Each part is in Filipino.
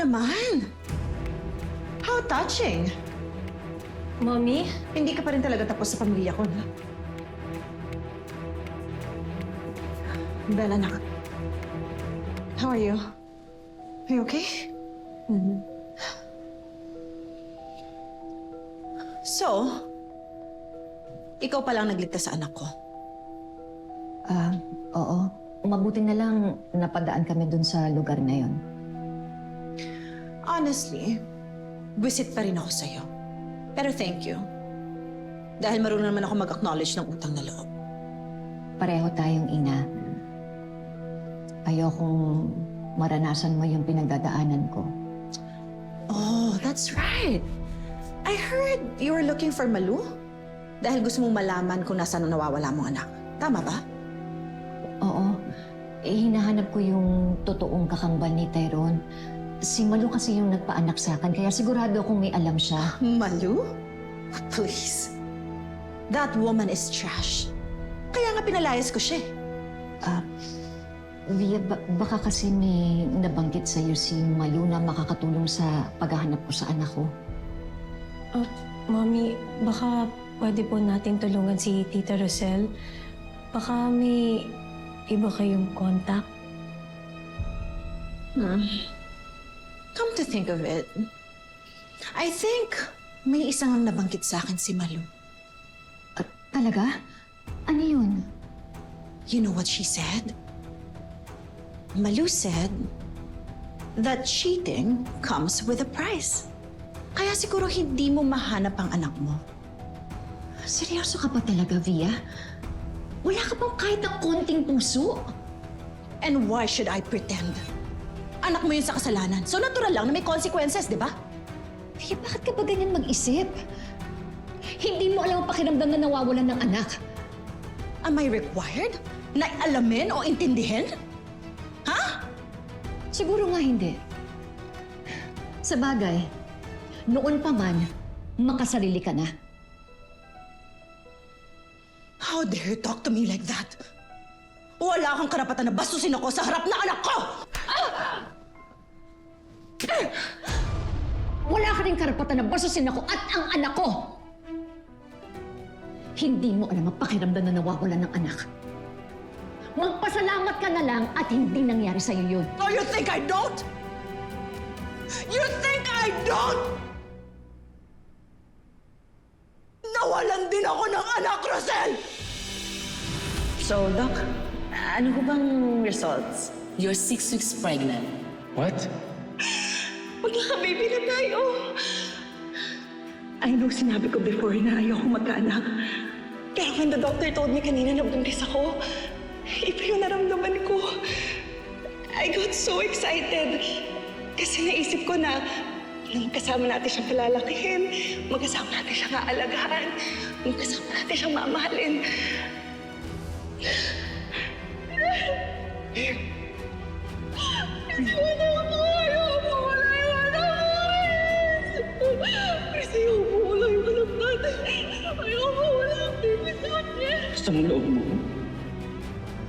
naman! How touching! Mommy? Hindi ka pa rin talaga tapos sa pamilya ko, no? Bella, anak. How are you? Are you okay? So, ikaw palang nagligtas sa anak ko. Oo. Mabuti na lang napadaan kami dun sa lugar na yon. Honestly, visit pa rin ako sa'yo. Pero thank you. Dahil marunong naman ako mag-acknowledge ng utang na loob. Pareho tayong ina. Ayokong maranasan mo yung pinagdadaanan ko. Oh, that's right. I heard you were looking for Malu? Dahil gusto mong malaman kung nasaan ang nawawala mong anak. Tama ba? Oo. Hinahanap ko yung totoong kakambal ni Tyrone. Si Malu kasi yung nagpaanak sa akin, kaya sigurado akong may alam siya. Malu? Please. That woman is trash. Kaya nga pinalayas ko siya. Via, baka kasi may nabanggit sa'yo si Malu na makakatulong sa paghahanap ko sa anak ko. Mommy, baka pwede po natin tulungan si Tita Rosel. Baka may iba kayong contact. Come to think of it, I think may isang nabanggit sa akin si Malu. Talaga? Ano yun? You know what she said? Malu said that cheating comes with a price. Kaya siguro hindi mo mahanap ang anak mo. Seryoso ka pa talaga, Via? Wala ka bang kahit na konting puso? And why should I pretend? Anak mo yun sa kasalanan. So natural lang na may consequences, di ba? Via, bakit ka ba ganyan mag-isip? Hindi mo alam ang pakiramdam na nawawalan ng anak. Am I required na alamin o intindihin? Ha? Siguro nga hindi. Sa bagay, noon pa man, makasarili ka na. How dare you talk to me like that? Wala kang karapatan na bastusin ako sa harap ng anak ko! Wala ka rin karapatan na basusin ako at ang anak ko! Hindi mo alam ang pakiramdam na nawawalan ng anak. Magpasalamat ka na lang at hindi nangyari sa'yo yun. Oh, you think I don't? You think I don't? Nawalan din ako ng anak, Rosel! So, Doc, ano ko bang results? You're 6 weeks pregnant. What? Magkaka-baby na tayo. I know sinabi ko before na ayoko magkaanak. Pero when the doctor told me kanina na buntis ako, iba yung naramdaman ko. I got so excited. Kasi naisip ko na magkasama natin siyang palalakihin, magkasama natin siyang aalagaan, magkasama natin siyang mamahalin. Iwan ako! Ayoko! Wala yung anak ko! Chris, ayoko! Wala yung anak natin! Ayoko! Wala yung baby natin! Gusto mo loob mo?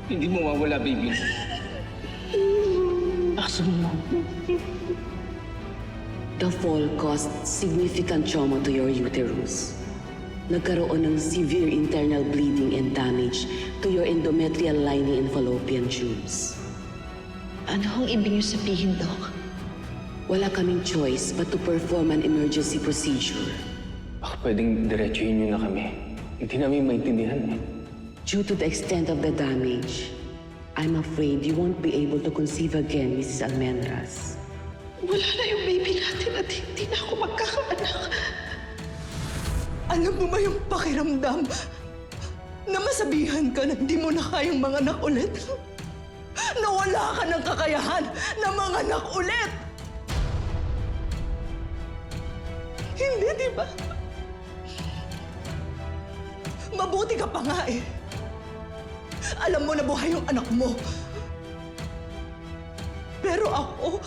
Hindi mo mawala, baby. Gusto mo. The fall caused significant trauma to your uterus. Nagkaroon ng severe internal bleeding and damage to your endometrial lining and fallopian tubes. Ano ang ibig niyo sabihin, Doc? Wala kaming choice but to perform an emergency procedure. Baka pwedeng diretsuhin niyo na kami. Hindi namin maintindihan eh. Due to the extent of the damage, I'm afraid you won't be able to conceive again, Mrs. Almendras. Wala na yung baby natin at hindi na ako magkakaanak. Alam mo ba yung pakiramdam na masabihan ka na hindi mo na kayang manganak ulit? Na wala ka ng kakayahan na manganak ulit? Hindi, di ba? Mabuti ka pa nga eh. Alam mo na buhay yung anak mo. Pero ako,